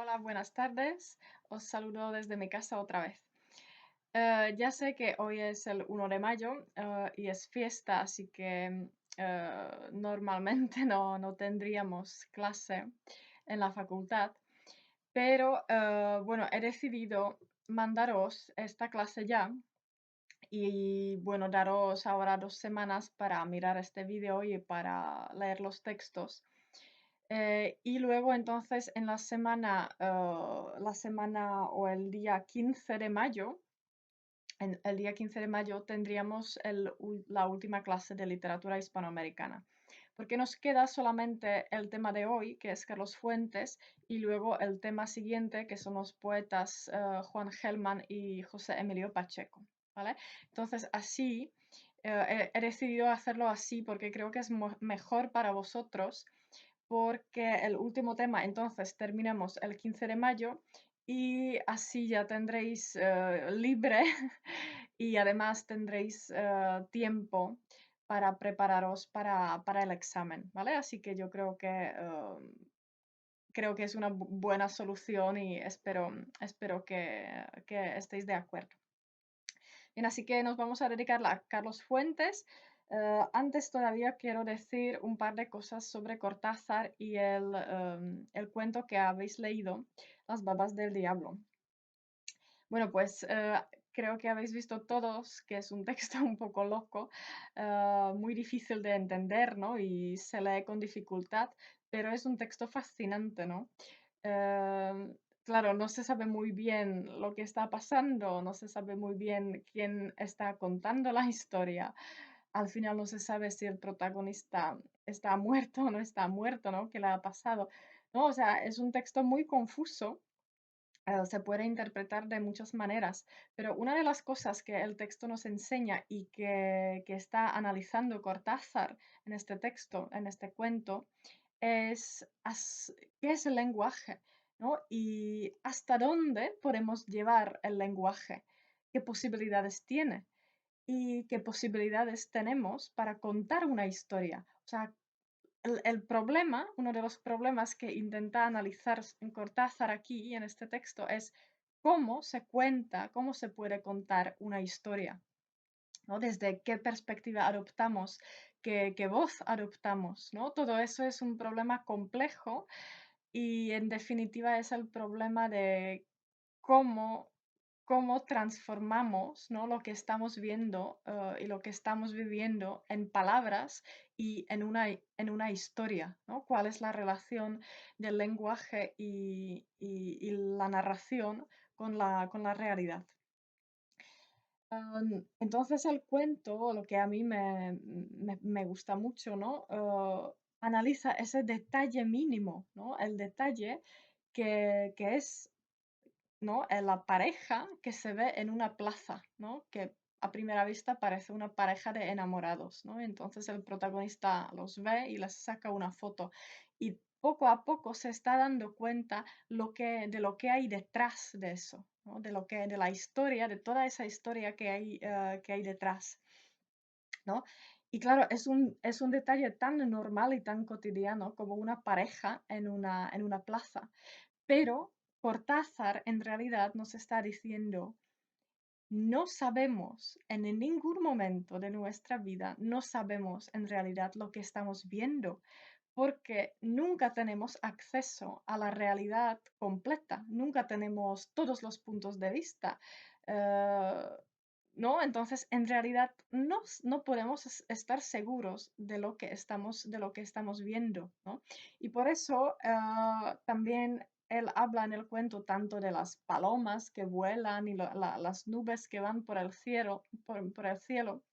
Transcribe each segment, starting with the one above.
Hola, buenas tardes. Os saludo desde mi casa otra vez. Ya sé que hoy es el 1 de mayo, y es fiesta, así que normalmente no tendríamos clase en la facultad, pero bueno, he decidido mandaros esta clase ya y bueno, daros ahora 2 semanas para mirar este vídeo y para leer los textos. Y luego entonces en la semana o el día 15 de mayo, en el día 15 de mayo tendríamos la última clase de literatura hispanoamericana. Porque nos queda solamente el tema de hoy, que es Carlos Fuentes, y luego el tema siguiente, que son los poetas Juan Gelman y José Emilio Pacheco. ¿Vale? Entonces así, he decidido hacerlo así porque creo que es mejor para vosotros porque el último tema entonces terminamos el 15 de mayo y así ya tendréis libre y además tendréis tiempo para prepararos para el examen, ¿vale? Así que yo creo que es una buena solución y espero que estéis de acuerdo. Bien, así que nos vamos a dedicar a Carlos Fuentes. Antes todavía quiero decir un par de cosas sobre Cortázar y el cuento que habéis leído, Las babas del diablo. Bueno, pues creo que habéis visto todos que es un texto un poco loco, muy difícil de entender, ¿no? Y se lee con dificultad, pero es un texto fascinante, ¿no? Em, claro, no se sabe muy bien lo que está pasando, no se sabe muy bien quién está contando la historia. Al final no se sabe si el protagonista está muerto o no está muerto, ¿no? ¿Qué le ha pasado? No, o sea, es un texto muy confuso, se puede interpretar de muchas maneras, pero una de las cosas que el texto nos enseña y que está analizando Cortázar en este texto, en este cuento, es qué es el lenguaje, ¿no? Y hasta dónde podemos llevar el lenguaje, qué posibilidades tiene y qué posibilidades tenemos para contar una historia. O sea, el problema, uno de los problemas que intenta analizar en Cortázar aquí en este texto es cómo se cuenta, cómo se puede contar una historia, ¿no? Desde qué perspectiva adoptamos, qué voz adoptamos, ¿no? Todo eso es un problema complejo y en definitiva es el problema de cómo, cómo transformamos, ¿no? Lo que estamos viendo y lo que estamos viviendo en palabras y en una historia, ¿no? ¿Cuál es la relación del lenguaje y la narración con la realidad? Entonces el cuento, lo que a mí me gusta mucho, ¿no? Analiza ese detalle mínimo, ¿no? El detalle que es, ¿no? La pareja que se ve en una plaza, ¿no? Que a primera vista parece una pareja de enamorados, ¿no? Entonces el protagonista los ve y les saca una foto y poco a poco se está dando cuenta de lo que hay detrás de eso, ¿no? De la historia, de toda esa historia que hay detrás, ¿no? Y claro, es un detalle tan normal y tan cotidiano como una pareja en una plaza, pero Cortázar en realidad nos está diciendo, no sabemos en ningún momento de nuestra vida, no sabemos en realidad lo que estamos viendo, porque nunca tenemos acceso a la realidad completa, nunca tenemos todos los puntos de vista. eh, ¿No? Entonces, en realidad, no podemos estar seguros de lo que estamos viendo, ¿no? Y por eso también él habla en el cuento tanto de las palomas que vuelan y las nubes que van por el cielo, por el cielo,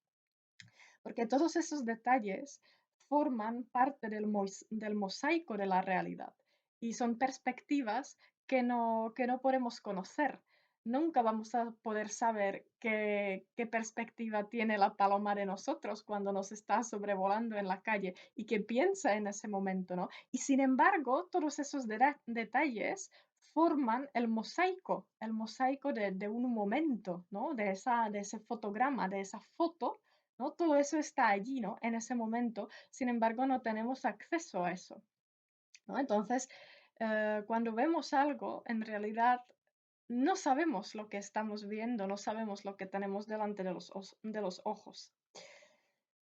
porque todos esos detalles forman parte del mosaico de la realidad y son perspectivas que no podemos conocer. Nunca vamos a poder saber qué perspectiva tiene la paloma de nosotros cuando nos está sobrevolando en la calle y qué piensa en ese momento, ¿no? Y sin embargo, todos esos detalles forman el mosaico de un momento, ¿no? De ese fotograma, de esa foto, ¿no? Todo eso está allí, ¿no? En ese momento, sin embargo, no tenemos acceso a eso, ¿no? Entonces, cuando vemos algo, en realidad no sabemos lo que estamos viendo, no sabemos lo que tenemos delante de los ojos.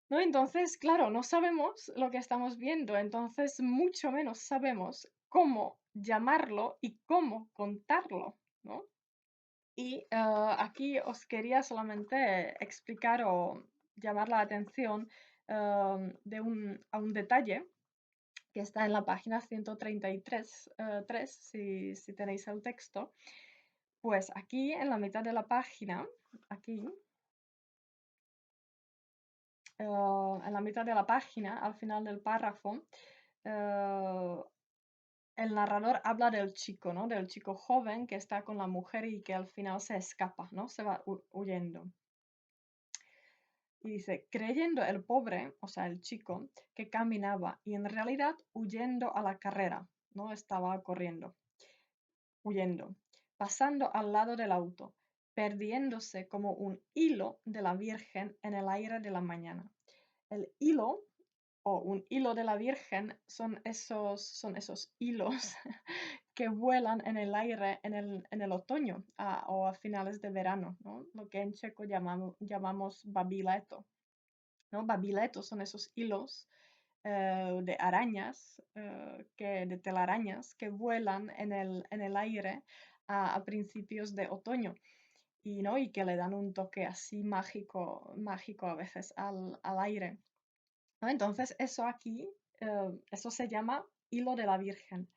¿No? Entonces, claro, no sabemos lo que estamos viendo, entonces mucho menos sabemos cómo llamarlo y cómo contarlo, ¿no? Y aquí os quería solamente explicar o llamar la atención a un detalle que está en la página 133, 3, si tenéis el texto. Pues aquí en la mitad de la página, aquí, en la mitad de la página, al final del párrafo, eh, el narrador habla del chico, ¿no? Del chico joven que está con la mujer y que al final se escapa, ¿no? Se va huyendo. Y dice, creyendo el pobre, o sea, el chico, que caminaba y en realidad huyendo a la carrera, ¿no? Estaba corriendo, huyendo, pasando al lado del auto, perdiéndose como un hilo de la Virgen en el aire de la mañana. El hilo o un hilo de la Virgen son esos hilos que vuelan en el aire en el otoño o a finales de verano, ¿no? Lo que en checo llamamos babileto, ¿no? Babiletos son esos hilos de arañas, de telarañas que vuelan en el aire a principios de otoño y, ¿no? y que le dan un toque así mágico, mágico a veces al aire, ¿no? Entonces eso aquí, eso se llama hilo de la Virgen.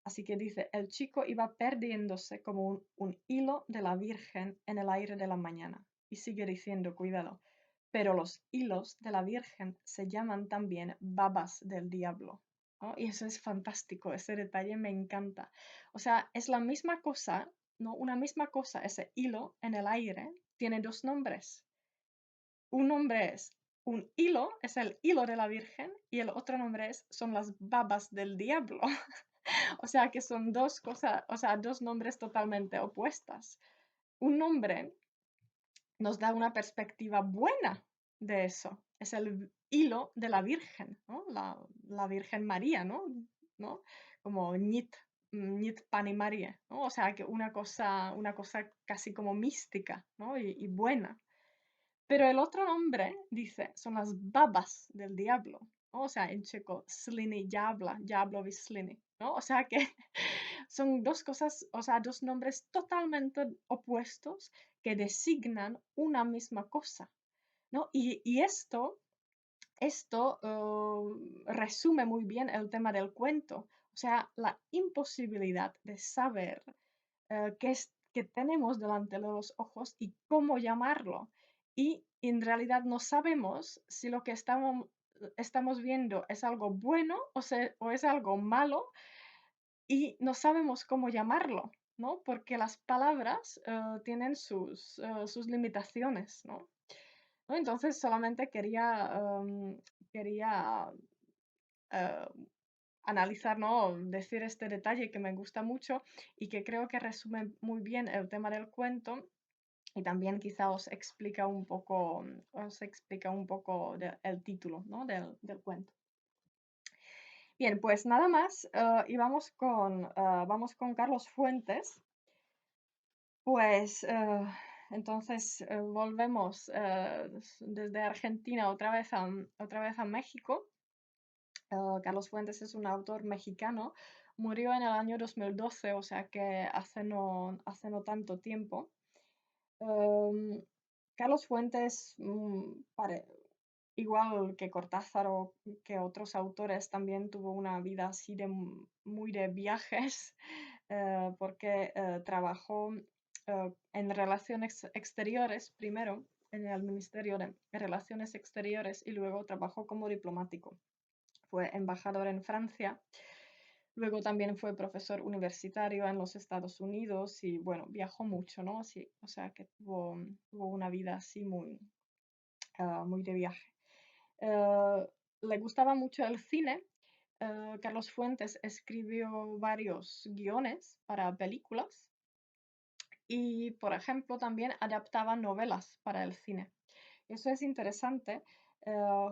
Así que dice, el chico iba perdiéndose como un hilo de la Virgen en el aire de la mañana. Y sigue diciendo, cuidado, pero los hilos de la Virgen se llaman también babas del diablo, ¿no? Y eso es fantástico, ese detalle me encanta. O sea, es la misma cosa, ¿no? Una misma cosa, ese hilo en el aire tiene dos nombres. Un nombre es un hilo, es el hilo de la Virgen, y el otro nombre son las babas del diablo. O sea que son dos cosas, o sea, dos nombres totalmente opuestas. Un nombre nos da una perspectiva buena de eso. Es el hilo de la Virgen, ¿no? La Virgen María, ¿no? Como Nit Pani María, ¿no? O sea, que una cosa casi como mística, ¿no? Y buena. Pero el otro nombre, dice, son las babas del diablo, ¿no? O sea, en checo, sliny diabla, diablovi sliny, ¿no? O sea que son dos cosas, o sea, dos nombres totalmente opuestos que designan una misma cosa, ¿no? Y esto resume muy bien el tema del cuento, o sea, la imposibilidad de saber que tenemos delante de los ojos y cómo llamarlo. Y en realidad no sabemos si lo que estamos viendo es algo bueno o es algo malo y no sabemos cómo llamarlo, ¿no? Porque las palabras tienen sus limitaciones, ¿no? ¿No? Entonces solamente quería eh, analizar, ¿no? Decir este detalle que me gusta mucho y que creo que resume muy bien el tema del cuento y también quizá os explica un poco el título, ¿no? del cuento. Bien, pues nada más y vamos con Carlos Fuentes. Pues entonces volvemos desde Argentina otra vez a México. Carlos Fuentes es un autor mexicano, murió en el año 2012, o sea que hace no tanto tiempo. Em, Carlos Fuentes, igual que Cortázar o que otros autores, también tuvo una vida así muy de viajes, porque trabajó en relaciones exteriores primero, en el Ministerio de Relaciones Exteriores y luego trabajó como diplomático. Fue embajador en Francia, luego también fue profesor universitario en los Estados Unidos y bueno, viajó mucho, ¿no? Sí, o sea que tuvo una vida así muy de viaje. Le gustaba mucho el cine. Carlos Fuentes escribió varios guiones para películas y, por ejemplo, también adaptaba novelas para el cine. Eso es interesante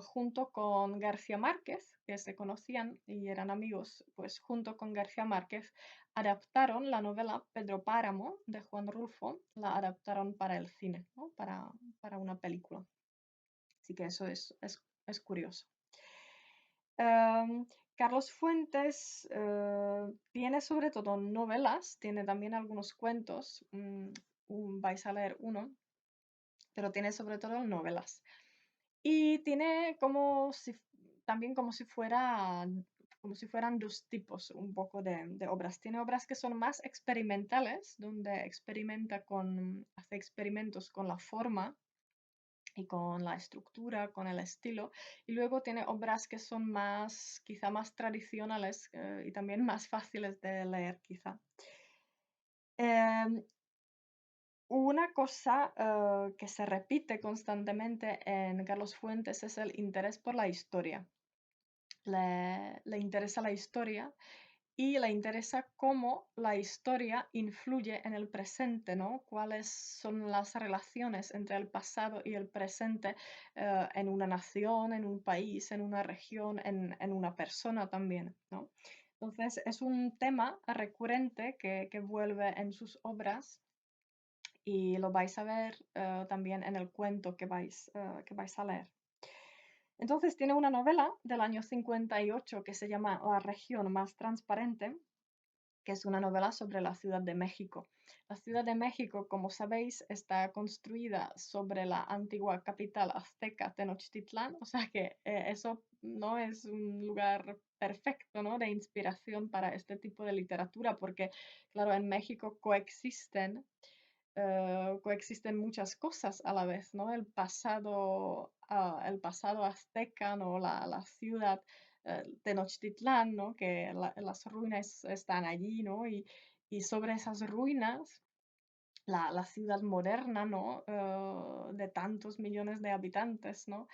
junto con García Márquez, que se conocían y eran amigos, pues junto con García Márquez adaptaron la novela Pedro Páramo de Juan Rulfo, la adaptaron para el cine, ¿no? Para una película. Así que eso es curioso. Carlos Fuentes tiene sobre todo novelas, tiene también algunos cuentos, vais a leer uno, pero tiene sobre todo novelas. Y tiene también como si fueran dos tipos un poco de obras. Tiene obras que son más experimentales, donde hace experimentos con la forma y con la estructura, con el estilo. Y luego tiene obras que son quizá más tradicionales y también más fáciles de leer, quizá. Em, una cosa que se repite constantemente en Carlos Fuentes es el interés por la historia. Le interesa la historia y le interesa cómo la historia influye en el presente, ¿no? Cuáles son las relaciones entre el pasado y el presente en una nación, en un país, en una región, en una persona también, ¿no? Entonces es un tema recurrente que vuelve en sus obras y lo vais a ver también en el cuento que vais a leer. Entonces tiene una novela del año 58 que se llama La región más transparente, que es una novela sobre la Ciudad de México. La Ciudad de México, como sabéis, está construida sobre la antigua capital azteca Tenochtitlán, o sea que eso no es un lugar perfecto, ¿no? De inspiración para este tipo de literatura, porque, claro, en México coexisten muchas cosas a la vez, ¿no? El pasado azteca, ¿no? La ciudad Tenochtitlán, ¿no? Que las ruinas están allí, ¿no? Y sobre esas ruinas, la ciudad moderna, ¿no? De tantos millones de habitantes, ¿no?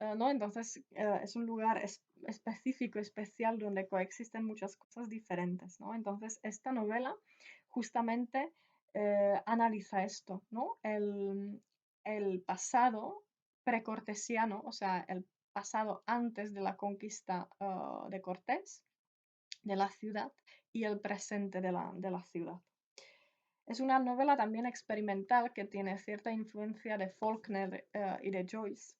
¿No? Entonces es un lugar específico, especial, donde coexisten muchas cosas diferentes, ¿no? Entonces esta novela justamente analiza esto, ¿no? El pasado precortesiano, o sea, el pasado antes de la conquista de Cortés, de la ciudad, y el presente de la ciudad. Es una novela también experimental que tiene cierta influencia de Faulkner y de Joyce.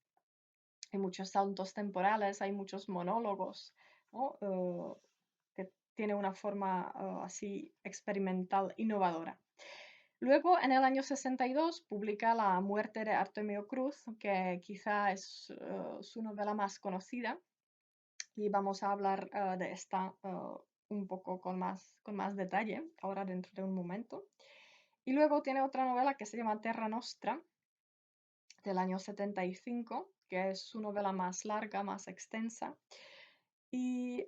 Hay muchos saltos temporales, hay muchos monólogos, ¿no? Que tiene una forma así experimental innovadora. Luego, en el año 62, publica La muerte de Artemio Cruz, que quizá es su novela más conocida, y vamos a hablar de esta un poco con más detalle, ahora dentro de un momento. Y luego tiene otra novela que se llama Terra Nostra, del año 75, que es su novela más larga, más extensa. Y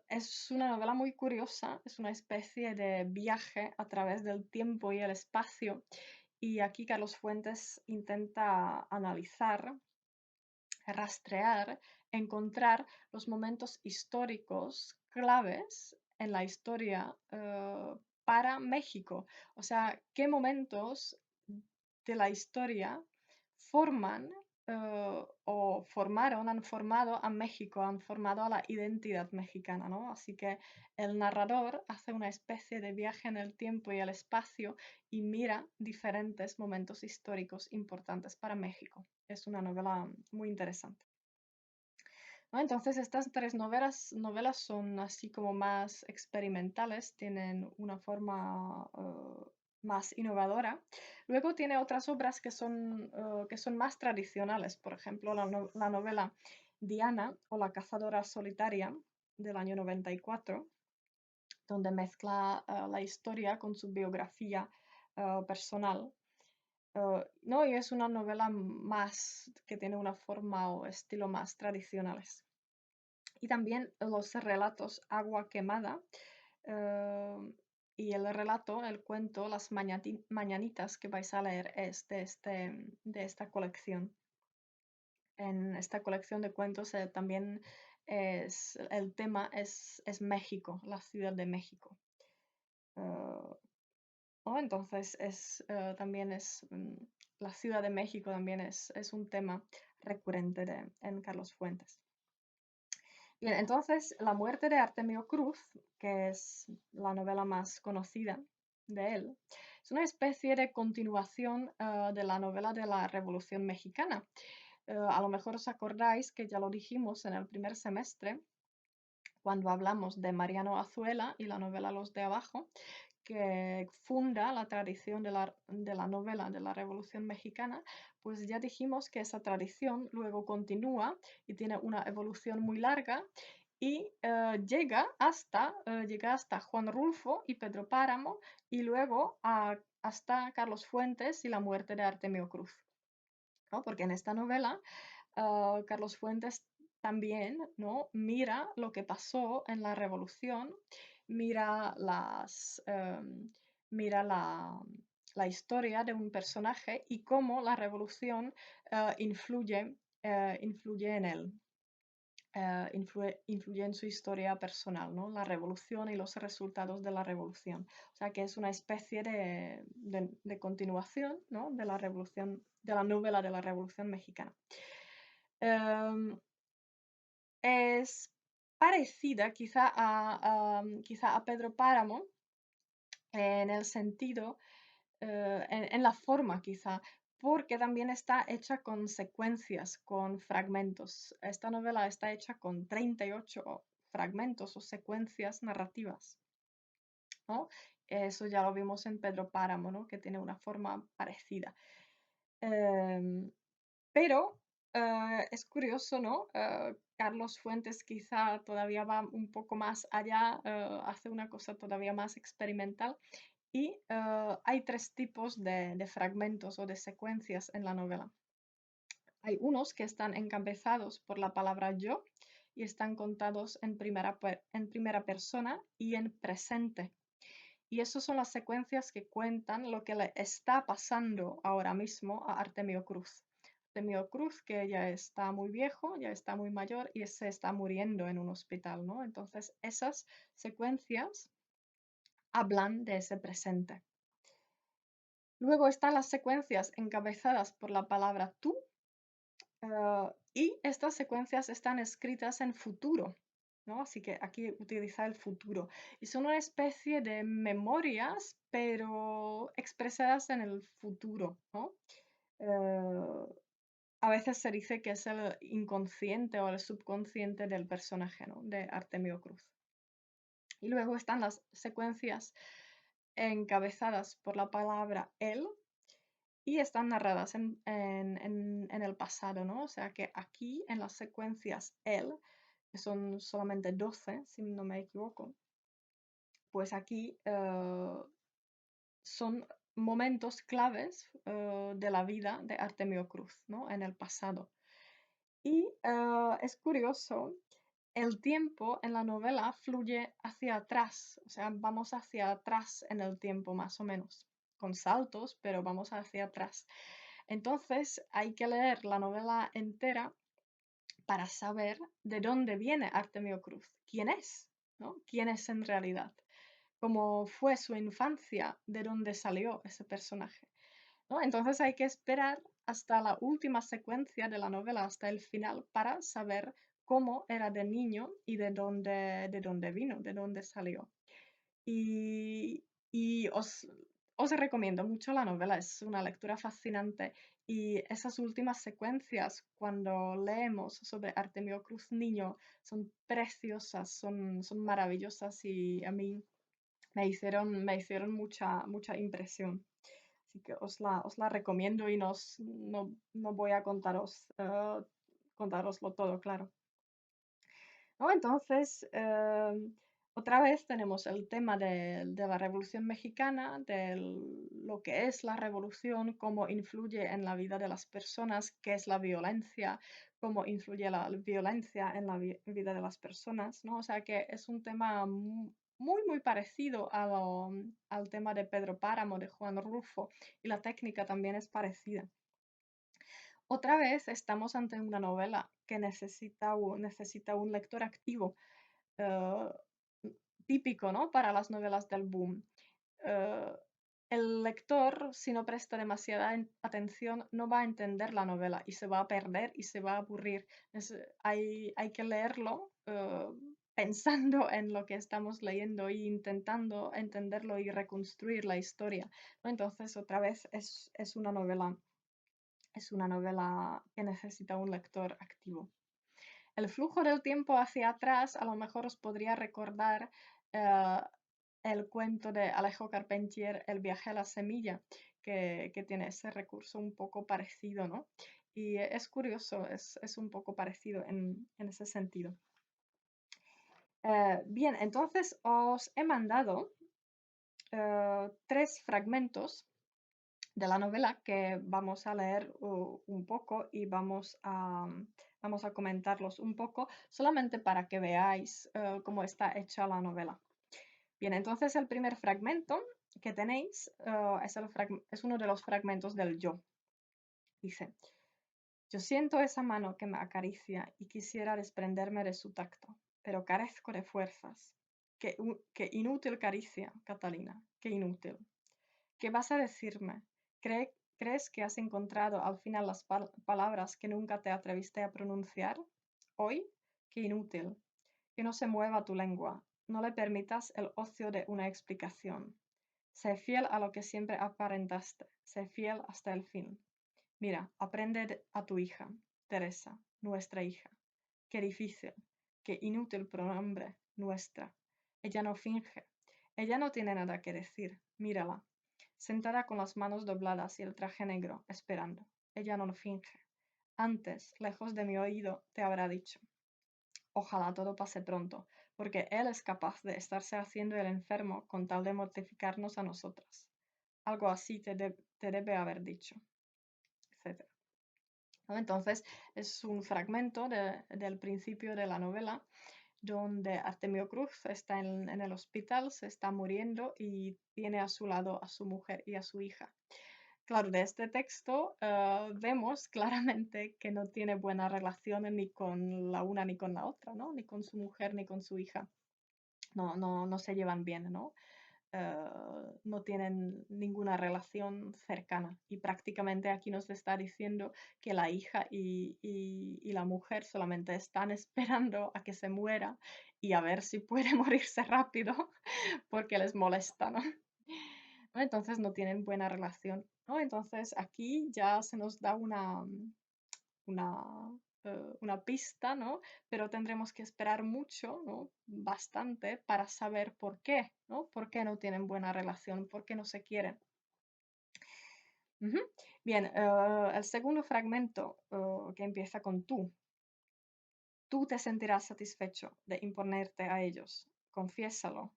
es una novela muy curiosa, es una especie de viaje a través del tiempo y el espacio. Y aquí Carlos Fuentes intenta analizar, rastrear, encontrar los momentos históricos claves en la historia para México. O sea, qué momentos de la historia forman o han formado a México, han formado a la identidad mexicana, ¿no? Así que el narrador hace una especie de viaje en el tiempo y el espacio y mira diferentes momentos históricos importantes para México. Es una novela muy interesante, ¿no? Entonces, estas tres novelas son así como más experimentales, tienen una forma más innovadora. Luego tiene otras obras que son más tradicionales, por ejemplo, la novela Diana o La cazadora solitaria del año 94, donde mezcla la historia con su biografía personal. No, y es una novela más que tiene una forma o estilo más tradicionales. Y también los relatos Agua quemada eh, y el relato, el cuento, las mañanitas que vais a leer es de esta colección. En esta colección de cuentos también el tema es México, la Ciudad de México. Eh, ¿No? Entonces también la Ciudad de México también es un tema recurrente en Carlos Fuentes. Bien, entonces La muerte de Artemio Cruz, que es la novela más conocida de él, es una especie de continuación de la novela de la Revolución Mexicana. A lo mejor os acordáis que ya lo dijimos en el primer semestre, cuando hablamos de Mariano Azuela y la novela Los de Abajo, que funda la tradición de la novela de la Revolución Mexicana, pues ya dijimos que esa tradición luego continúa y tiene una evolución muy larga y llega hasta Juan Rulfo y Pedro Páramo y luego hasta Carlos Fuentes y la muerte de Artemio Cruz, ¿no? Porque en esta novela Carlos Fuentes también, ¿no? Mira lo que pasó en la revolución, mira mira la historia de un personaje y cómo la revolución influye en él, influye en su historia personal, ¿no? La revolución y los resultados de la revolución. O sea que es una especie de continuación, ¿no? De la revolución, de la novela de la Revolución Mexicana. Em, es parecida quizá a Pedro Páramo en el sentido, en la forma quizá, porque también está hecha con secuencias, con fragmentos. Esta novela está hecha con 38 fragmentos o secuencias narrativas, ¿no? Eso ya lo vimos en Pedro Páramo, ¿no? Que tiene una forma parecida. Em, pero es curioso, ¿no? Carlos Fuentes quizá todavía va un poco más allá, hace una cosa todavía más experimental y hay tres tipos de fragmentos o de secuencias en la novela. Hay unos que están encabezados por la palabra yo y están contados en primera persona y en presente. Y esas son las secuencias que cuentan lo que le está pasando ahora mismo a Artemio Cruz. Artemio Cruz, que ya está muy viejo, ya está muy mayor y se está muriendo en un hospital, ¿no? Entonces, esas secuencias hablan de ese presente. Luego están las secuencias encabezadas por la palabra tú, y estas secuencias están escritas en futuro, ¿no? Así que aquí utiliza el futuro. Y son una especie de memorias, pero expresadas en el futuro, ¿no? Eh, a veces se dice que es el inconsciente o el subconsciente del personaje, ¿no? De Artemio Cruz. Y luego están las secuencias encabezadas por la palabra él y están narradas en el pasado, ¿no? O sea que aquí en las secuencias él, que son solamente 12, si no me equivoco, pues aquí son momentos claves de la vida de Artemio Cruz, ¿no? En el pasado. Y es curioso, el tiempo en la novela fluye hacia atrás, o sea, vamos hacia atrás en el tiempo más o menos, con saltos, pero vamos hacia atrás. Entonces hay que leer la novela entera para saber de dónde viene Artemio Cruz, quién es, ¿no? ¿Quién es en realidad? ¿Cómo fue su infancia? ¿De dónde salió ese personaje? ¿No? Entonces hay que esperar hasta la última secuencia de la novela, hasta el final, para saber cómo era de niño y de dónde vino, de dónde salió. Y os recomiendo mucho la novela, es una lectura fascinante. Y esas últimas secuencias, cuando leemos sobre Artemio Cruz Niño, son preciosas, son maravillosas y a mí me hicieron mucha impresión. Así que os la recomiendo y no voy a contároslo todo, claro. ¿No? Entonces, otra vez tenemos el tema de la Revolución Mexicana, de lo que es la revolución, cómo influye en la vida de las personas, qué es la violencia, cómo influye la violencia en la vida de las personas, ¿no? O sea que es un tema muy parecido al tema de Pedro Páramo, de Juan Rulfo, y la técnica también es parecida. Otra vez estamos ante una novela que necesita un lector activo, eh, típico, ¿no? Para las novelas del boom. Eh, el lector, si no presta demasiada atención, no va a entender la novela y se va a perder y se va a aburrir. Hay que leerlo pensando en lo que estamos leyendo e intentando entenderlo y reconstruir la historia, ¿no? Entonces, otra vez, es una novela que necesita un lector activo. El flujo del tiempo hacia atrás a lo mejor os podría recordar eh, el cuento de Alejo Carpentier, El viaje a la semilla, que tiene ese recurso un poco parecido, ¿no? Y es curioso, es un poco parecido en ese sentido. Bien, entonces os he mandado 3 fragmentos de la novela que vamos a leer un poco y vamos a comentarlos un poco, solamente para que veáis cómo está hecha la novela. Bien, entonces el primer fragmento que tenéis es uno de los fragmentos del yo. Dice: yo siento esa mano que me acaricia y quisiera desprenderme de su tacto, pero carezco de fuerzas. Qué inútil caricia, Catalina, qué inútil. ¿Qué vas a decirme? ¿Crees que has encontrado al final las palabras que nunca te atreviste a pronunciar? Hoy, qué inútil. Que no se mueva tu lengua. No le permitas el ocio de una explicación. Sé fiel a lo que siempre aparentaste. Sé fiel hasta el fin. Mira, aprende a tu hija, Teresa, nuestra hija. Qué difícil, qué inútil pronombre, nuestra. Ella no finge. Ella no tiene nada que decir. Mírala, sentada con las manos dobladas y el traje negro, esperando. Ella no finge. Antes, lejos de mi oído, te habrá dicho: ojalá todo pase pronto, porque él es capaz de estarse haciendo el enfermo con tal de mortificarnos a nosotras. Algo así te debe haber dicho, etc. ¿No? Entonces, es un fragmento del principio de la novela donde Artemio Cruz está en el hospital, se está muriendo y tiene a su lado a su mujer y a su hija. Claro, de este texto vemos claramente que no tiene buena relación ni con la una ni con la otra, ¿no? Ni con su mujer ni con su hija. No se llevan bien, ¿no? No tienen ninguna relación cercana. Y prácticamente aquí nos está diciendo que la hija y la mujer solamente están esperando a que se muera y a ver si puede morirse rápido porque les molesta, ¿no? ¿No? Entonces no tienen buena relación, ¿no? Entonces aquí ya se nos da una pista, ¿no? Pero tendremos que esperar mucho, ¿no? Bastante para saber por qué, ¿no? ¿Por qué no tienen buena relación? ¿Por qué no se quieren? Ujú. Bien, el segundo fragmento que empieza con tú. Tú te sentirás satisfecho de imponerte a ellos. Confiésalo.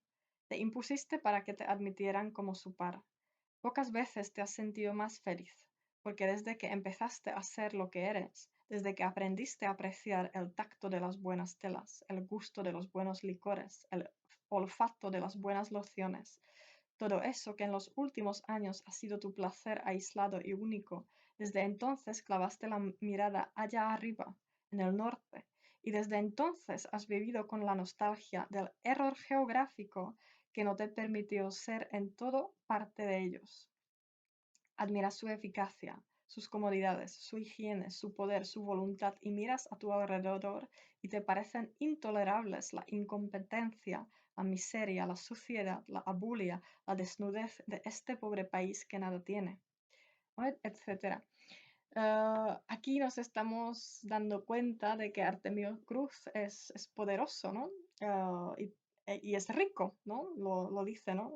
Te impusiste para que te admitieran como su par. Pocas veces te has sentido más feliz, porque desde que empezaste a ser lo que eres, desde que aprendiste a apreciar el tacto de las buenas telas, el gusto de los buenos licores, el olfato de las buenas lociones, todo eso que en los últimos años ha sido tu placer aislado y único, desde entonces clavaste la mirada allá arriba, en el norte, y desde entonces has vivido con la nostalgia del error geográfico que no te permitió ser en todo parte de ellos. Admiras su eficacia, sus comodidades, su higiene, su poder, su voluntad, y miras a tu alrededor y te parecen intolerables la incompetencia, la miseria, la suciedad, la abulia, la desnudez de este pobre país que nada tiene, ¿no? Etcétera. Aquí nos estamos dando cuenta de que Artemio Cruz es poderoso, ¿no? Y es rico, ¿no? Lo dice, ¿no?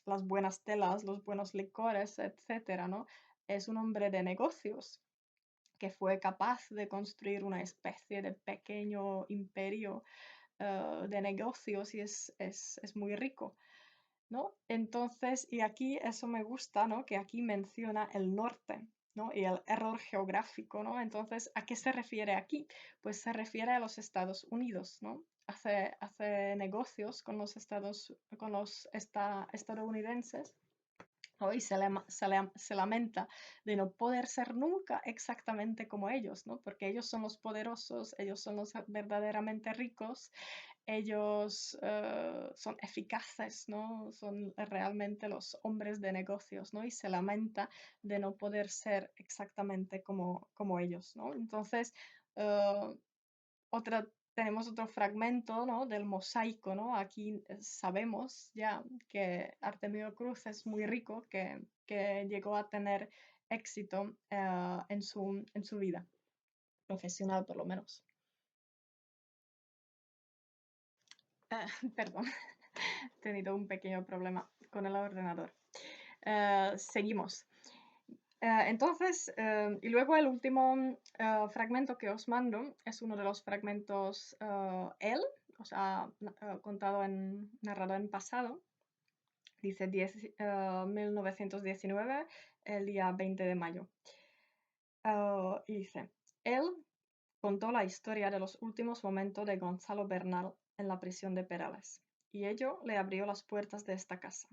Las buenas telas, los buenos licores, etcétera, ¿no? Es un hombre de negocios que fue capaz de construir una especie de pequeño imperio de negocios y es muy rico, ¿no? Entonces, y aquí eso me gusta, ¿no? Que aquí menciona el norte, ¿no? Y el error geográfico, ¿no? Entonces, ¿a qué se refiere aquí? Pues se refiere a los Estados Unidos, ¿no? Hace negocios con los estadounidenses, ¿no? Y se lamenta de no poder ser nunca exactamente como ellos, ¿no? Porque ellos son los poderosos, ellos son los verdaderamente ricos ellos son eficaces, ¿no? Son realmente los hombres de negocios, ¿no? Y se lamenta de no poder ser exactamente como ellos, ¿no? Entonces, eh, tenemos otro fragmento, ¿no? Del mosaico, ¿no? Aquí sabemos ya que Artemio Cruz es muy rico, que llegó a tener éxito en su vida profesional, por lo menos. Perdón, he tenido un pequeño problema con el ordenador. Seguimos. Entonces, y luego el último fragmento que os mando es uno de los fragmentos él, o sea, contado narrado en pasado. Dice 1919, el día 20 de mayo. Y dice, él contó la historia de los últimos momentos de Gonzalo Bernal en la prisión de Perales, y ello le abrió las puertas de esta casa.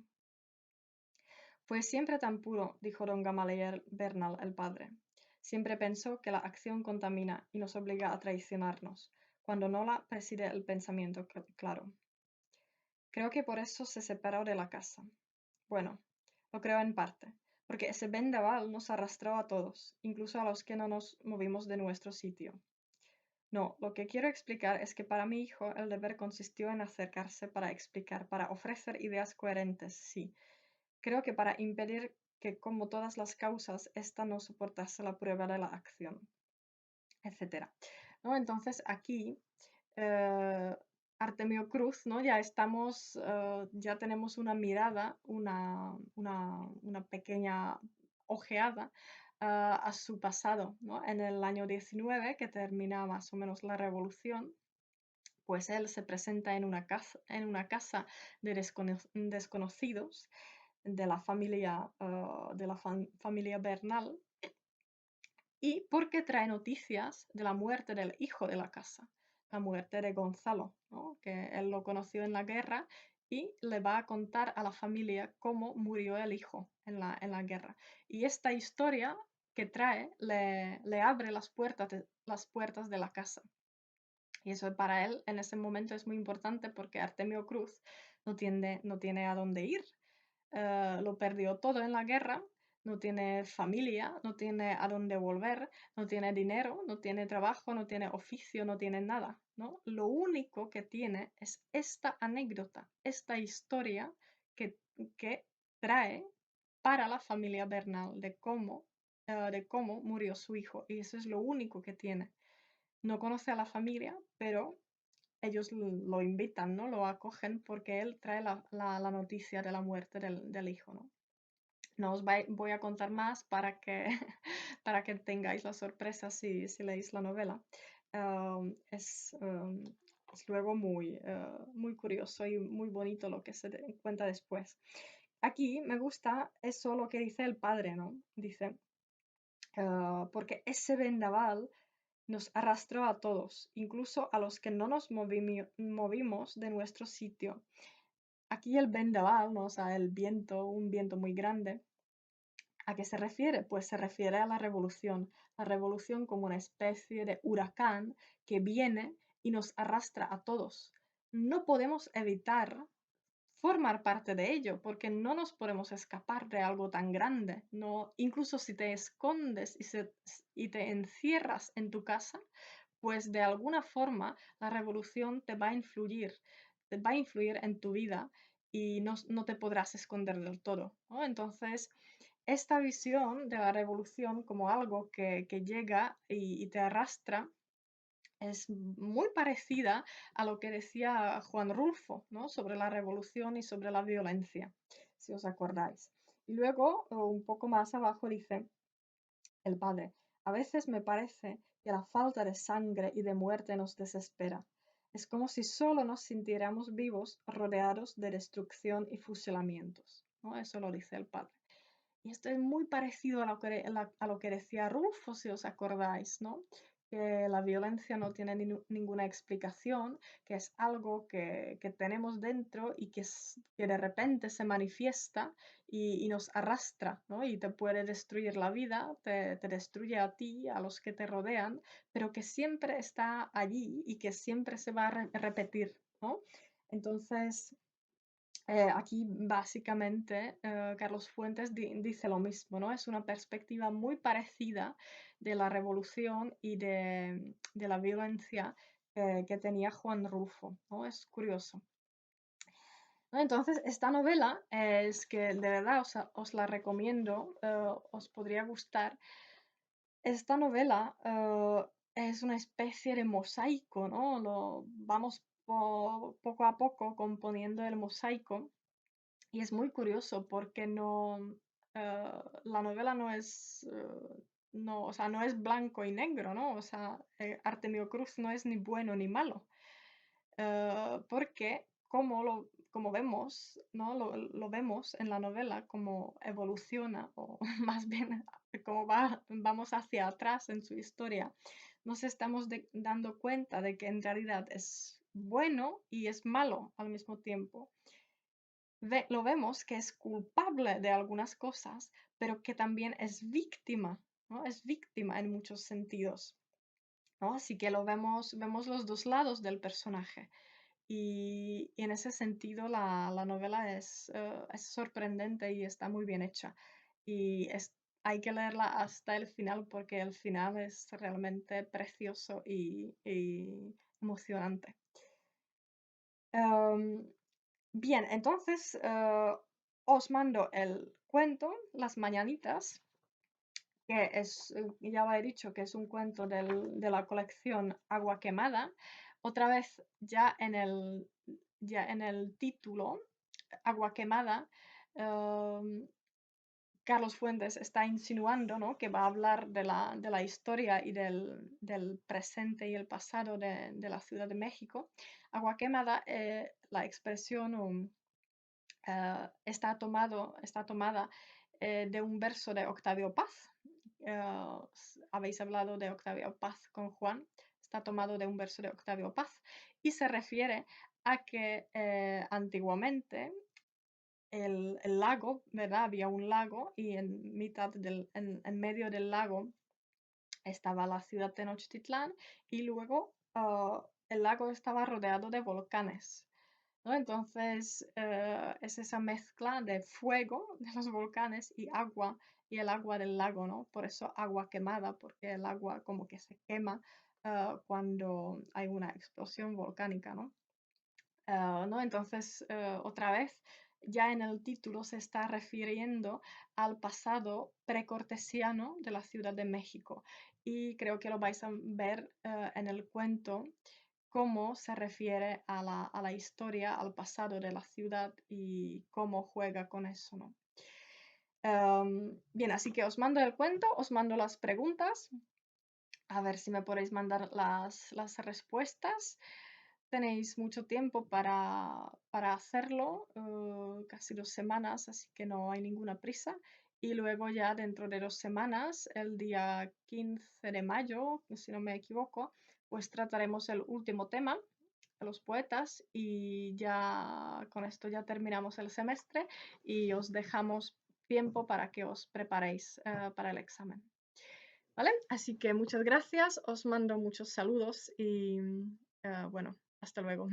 Fue siempre tan puro, dijo don Gamaliel Bernal el padre. Siempre pensó que la acción contamina y nos obliga a traicionarnos, cuando no la preside el pensamiento claro. Creo que por eso se separó de la casa. Bueno, lo creo en parte, porque ese vendaval nos arrastró a todos, incluso a los que no nos movimos de nuestro sitio. No, lo que quiero explicar es que para mi hijo el deber consistió en acercarse para explicar, para ofrecer ideas coherentes, sí. Creo que para impedir que, como todas las causas, ésta no soportase la prueba de la acción, etc. ¿No? Entonces aquí eh, Artemio Cruz, ¿no? Ya tenemos una mirada, una pequeña ojeada a su pasado, ¿no? En el año 19, que termina más o menos la revolución, pues él se presenta en una casa de desconocidos de la familia Bernal, y porque trae noticias de la muerte del hijo de la casa, la muerte de Gonzalo, ¿no? Que él lo conoció en la guerra y le va a contar a la familia cómo murió el hijo en la guerra. Y esta historia que trae le abre las puertas de la casa. Y eso para él en ese momento es muy importante porque Artemio Cruz no tiene a dónde ir. Lo perdió todo en la guerra, no tiene familia, no tiene a dónde volver, no tiene dinero, no tiene trabajo, no tiene oficio, no tiene nada, ¿no? Lo único que tiene es esta anécdota, esta historia que trae para la familia Bernal de cómo murió su hijo. Y eso es lo único que tiene. No conoce a la familia, pero ellos lo invitan, ¿no? Lo acogen porque él trae la noticia de la muerte del hijo, ¿no? No os voy a contar más para que, para que tengáis la sorpresa si leéis la novela. Es luego muy curioso y muy bonito lo que se cuenta después. Aquí me gusta eso lo que dice el padre, ¿no? Dice, porque ese vendaval nos arrastró a todos, incluso a los que no nos movimos de nuestro sitio. Aquí el vendaval, ¿no? O sea, el viento, un viento muy grande. ¿A qué se refiere? Pues se refiere a la revolución como una especie de huracán que viene y nos arrastra a todos. No podemos evitar formar parte de ello, porque no nos podemos escapar de algo tan grande. No, incluso si te escondes y te encierras en tu casa, pues de alguna forma la revolución te va a influir en tu vida y no te podrás esconder del todo, ¿no? Entonces, esta visión de la revolución como algo que llega y te arrastra es muy parecida a lo que decía Juan Rulfo, ¿no? Sobre la revolución y sobre la violencia, si os acordáis. Y luego, un poco más abajo, dice el padre, a veces me parece que la falta de sangre y de muerte nos desespera. Es como si solo nos sintiéramos vivos rodeados de destrucción y fusilamientos, ¿no? Eso lo dice el padre. Y esto es muy parecido a lo que decía Rulfo, si os acordáis, ¿no? Que la violencia no tiene ninguna explicación, que es algo que tenemos dentro y que de repente se manifiesta y nos arrastra, ¿no? Y te puede destruir la vida, te destruye a ti, a los que te rodean, pero que siempre está allí y que siempre se va a repetir. ¿no? Entonces, aquí básicamente Carlos Fuentes dice lo mismo, ¿no? Es una perspectiva muy parecida de la revolución y de la violencia que tenía Juan Rulfo, ¿no? Es curioso. ¿No? Entonces, esta novela es que de verdad os la recomiendo, os podría gustar. Esta novela es una especie de mosaico, ¿no? Vamos poco a poco componiendo el mosaico y es muy curioso porque la novela no es, no, o sea, no es blanco y negro, ¿no? O sea, Artemio Cruz no es ni bueno ni malo, porque como vemos, ¿no? Lo vemos en la novela, como evoluciona, o más bien como vamos hacia atrás en su historia, nos estamos dando cuenta de que en realidad es bueno y es malo al mismo tiempo. Lo vemos que es culpable de algunas cosas, pero que también es víctima, ¿no? Es víctima en muchos sentidos, ¿no? Así que vemos los dos lados del personaje. Y en ese sentido la novela es sorprendente y está muy bien hecha. Y hay que leerla hasta el final porque el final es realmente precioso y emocionante. Em, Bien, entonces os mando el cuento, Las Mañanitas, que es, ya lo he dicho, que es un cuento de la colección Agua Quemada. Otra vez, ya en el título, Agua Quemada, em, Carlos Fuentes está insinuando, ¿no? Que va a hablar de la historia y del presente y el pasado de la Ciudad de México. Agua Quemada, la expresión está tomada de un verso de Octavio Paz. Habéis hablado de Octavio Paz con Juan. Está tomado de un verso de Octavio Paz y se refiere a que antiguamente el lago, ¿verdad? Había un lago y en medio del lago estaba la ciudad de Tenochtitlán y luego el lago estaba rodeado de volcanes, ¿no? Entonces, es esa mezcla de fuego de los volcanes y el agua del lago, ¿no? Por eso agua quemada, porque el agua como que se quema cuando hay una explosión volcánica, ¿no? ¿No? Entonces, otra vez, ya en el título se está refiriendo al pasado precortesiano de la Ciudad de México. Y creo que lo vais a ver en el cuento cómo se refiere a la historia, al pasado de la ciudad y cómo juega con eso, ¿no? Bien, así que os mando el cuento, os mando las preguntas, a ver si me podéis mandar las respuestas. Tenéis mucho tiempo para hacerlo, casi 2 semanas, así que no hay ninguna prisa. Y luego ya dentro de 2 semanas, el día 15 de mayo, si no me equivoco, pues trataremos el último tema, los poetas, y ya con esto ya terminamos el semestre y os dejamos tiempo para que os preparéis para el examen. ¿Vale? Así que muchas gracias, os mando muchos saludos y bueno, hasta luego.